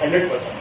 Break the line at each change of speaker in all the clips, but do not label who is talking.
100%.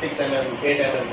6 mm 8 mm,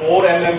4 mm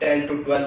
10 to 12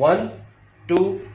1 2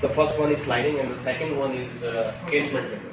the first one is sliding and the second one is casement window.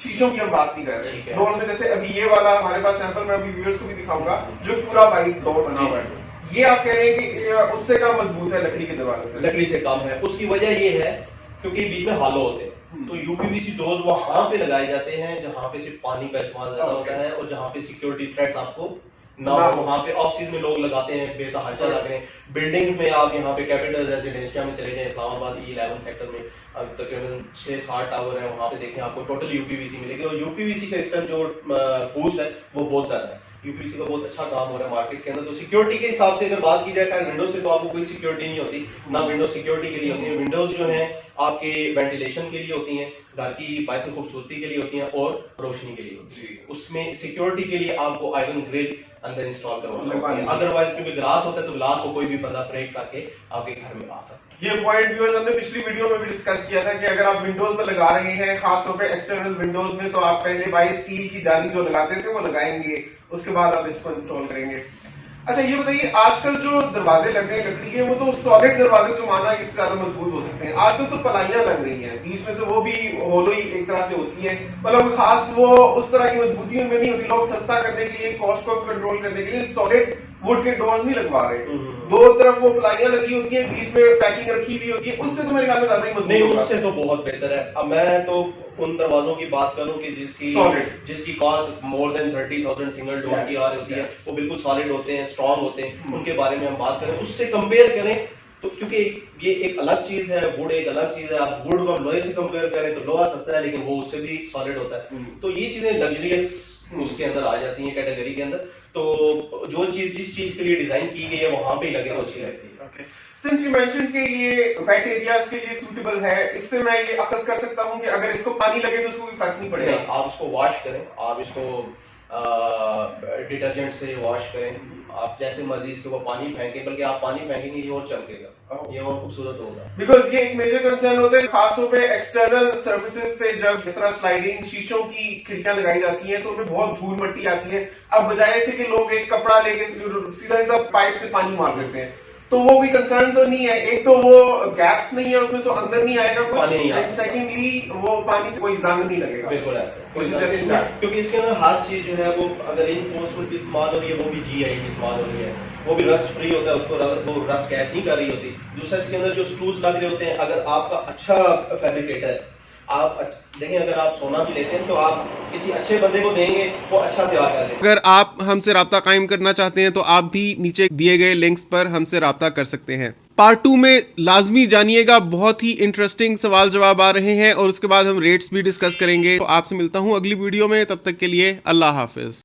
शीशों की हम बात नहीं कर
ठीक
रहे
है।
डोर्स में। जैसे अभी ये वाला हमारे पास सैंपल मैं अभी व्यूअर्स को भी दिखाऊंगा जो पूरा वाइट डोर बना हुआ है, ये आप कह रहे हैं कि उससे कम मजबूत है लकड़ी के दरवाजे से?
लकड़ी से कम है। उसकी वजह ये है क्योंकि बीच में हालो होते हैं, तो यूपीवीसी डोर्स वहां पे लगाए जाते हैं जहां पे सिर्फ पानी का इस्तेमाल ज्यादा होता है और जहां पे सिक्योरिटी थ्रेट्स आपको ना हो। वहां पे ऑफ सीजन में लोग लगाते हैं बेतहाशा लग रहे हैं। बिल्डिंग्स में आप यहाँ पे कैपिटल रेजिडेंशिया में चले जाएं, इस्लामाबाद E11 सेक्टर में तकरीबन 6-7 टावर है, वहां पे देखें आपको टोटल यूपीवीसी मिलेगी। और यूपीवीसी का इस टाइम जो बूस्ट है वो बहुत ज्यादा है। यूपीवीसी का बहुत अच्छा काम हो रहा है मार्केट के अंदर। तो सिक्योरिटी के हिसाब से अगर बात की जाए, खैर विंडोज से तो आपको कोई सिक्योरिटी नहीं होती, ना विंडोज सिक्योरिटी के लिए होती है। विंडोज जो है आपके वेंटिलेशन के लिए होती हैं, घर की बायस खूबसूरती के लिए होती हैं और रोशनी के लिए होती है। उसमें सिक्योरिटी के लिए आपको आयरन ग्रिल अंदर इंस्टॉल करवाना होता है, अदरवाइज क्योंकि ग्लास होता है तो ग्लास को कोई भी बंदा ब्रेक करके आपके घर में आ सकता है।
ये पॉइंट व्यूअर्स हमने पिछली वीडियो में भी डिस्कस किया था कि अगर आप विंडोज में लगा रहे हैं, खासतौर पे एक्सटर्नल विंडोज में, तो आप पहले भाई स्टील की जाली जो लगाते थे वो लगाएंगे, उसके बाद आप इसको इंस्टॉल करेंगे। अच्छा ये बताइए, आजकल जो दरवाजे लग रहे हैं लकड़ी के, वो तो सॉलिड दरवाजे तो माना इससे ज्यादा मजबूत हो सकते हैं। आजकल तो पलाइयां लग रही हैं बीच में से, वो भी होलो ही एक तरह से होती है, मतलब खास वो उस तरह की मजबूती उनमें नहीं होती। लोग सस्ता करने के लिए, कॉस्ट को कंट्रोल करने के लिए सॉलिड वुड के डोर्स नहीं लगवा रहे, दो तरफ वो पलाइयां लगी होती है, बीच में पैकिंग रखी हुई होती है, उससे तो मेरे ख्याल में ज्यादा ही मजबूत
नहीं,
होगा।
उससे तो बहुत बेहतर है। अब मैं तो उन दरवाजों की बात करूं कि जिसकी cost more than 30,000 single door की आ रही होती है, वो बिल्कुल सॉलिड होते हैं, स्ट्रॉन्ग होते हैं, उनके बारे में हम बात करें, उससे कंपेयर करें तो क्योंकि ये एक अलग चीज है, वुड एक अलग चीज है। आप वुड को लोहे से कंपेयर करें तो लोहा सस्ता है लेकिन वो उससे भी सॉलिड होता है। तो ये चीजें लग्जरियस उसके अंदर आ जाती हैं कैटेगरी के अंदर। तो जो चीज जिस चीज के लिए डिजाइन की गई है वहां पे ही लगे तो अच्छी लगती है।
सिंस यू मेंशन कि ये वेट एरियाज के लिए सूटेबल है, इससे मैं ये अखज़ कर सकता हूँ कि अगर इसको पानी लगे तो उसको कोई फर्क नहीं पड़ेगा?
नहीं, आप इसको वॉश करें, आप इसको डिटर्जेंट से वॉश करें, आप जैसे मर्जी इसके ऊपर पानी फेंकें, बल्कि आप पानी फेंकेंगे ये और चमकेगा, ये और खूबसूरत होगा।
बिकॉज ये एक मेजर कंसर्न होता है खासतौर पे एक्सटर्नल सर्फेसेस पे, जब जिस तरह स्लाइडिंग शीशों की खिड़कियां लगाई जाती हैं तो उनमें बहुत धूल मिट्टी आती है। अब बजाय इसके कि लोग एक कपड़ा लेके सीधा सीधा पाइप से पानी मार देते हैं, तो वो भी कंसर्न तो नहीं है। एक तो वो गैप्स नहीं है उसमें, तो अंदर नहीं आएगा कुछ, एंड सेकेंडली वो पानी से कोई जंग नहीं लगेगा।
बिल्कुल ऐसे क्योंकि इसके अंदर हर चीज जो है वो अगर इनफोर्समेंट की इस्तेमाल हो रही है वो भी GI की इस्तेमाल हो रही है, वो भी रस्ट फ्री होता है, उसको वो रस्ट कैच नहीं कर रही होती। दूसरा इसके अंदर जो स्क्रूज लग रहे होते हैं, अगर आपका अच्छा फैब्रिकेटर, आप देखें अगर आप सोना भी लेते हैं तो आप किसी अच्छे बंदे को देंगे वो अच्छा तैयार कर देगा।
अगर आप हमसे राब्ता कायम करना चाहते हैं तो आप भी नीचे दिए गए लिंक्स पर हमसे राब्ता कर सकते हैं। पार्ट 2 में लाजमी जानिएगा, बहुत ही इंटरेस्टिंग सवाल जवाब आ रहे हैं और उसके बाद हम रेट्स भी डिस्कस करेंगे। तो आपसे मिलता हूं अगली वीडियो में, तब तक के लिए अल्लाह हाफिज।